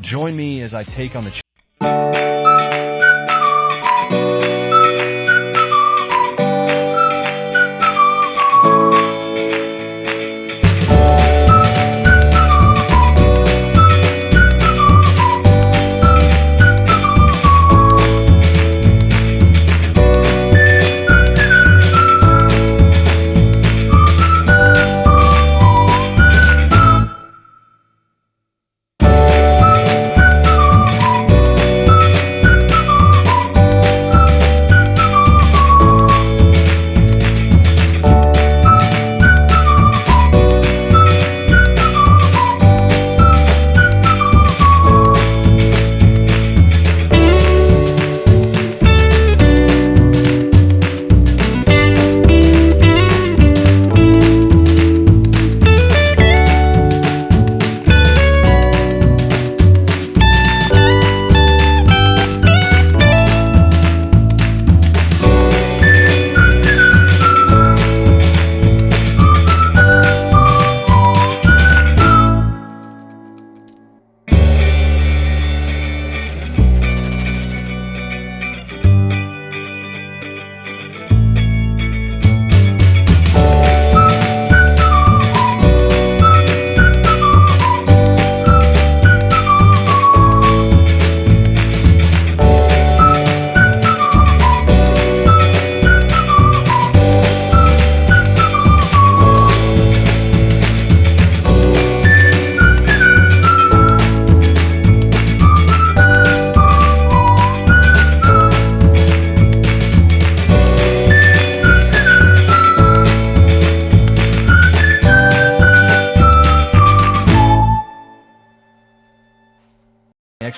Join me as I take on the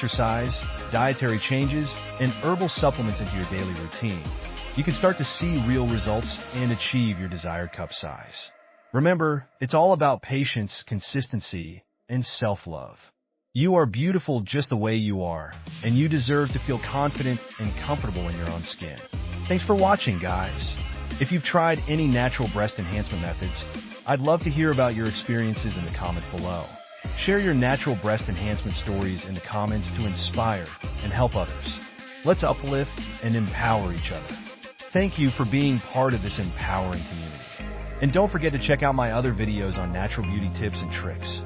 exercise, dietary changes, and herbal supplements into your daily routine, you can start to see real results and achieve your desired cup size. Remember, it's all about patience, consistency, and self-love. You are beautiful just the way you are, and you deserve to feel confident and comfortable in your own skin. Thanks for watching, guys. If you've tried any natural breast enhancement methods, I'd love to hear about your experiences in the comments below. Share your natural breast enhancement stories in the comments to inspire and help others. Let's uplift and empower each other. Thank you for being part of this empowering community. And don't forget to check out my other videos on natural beauty tips and tricks.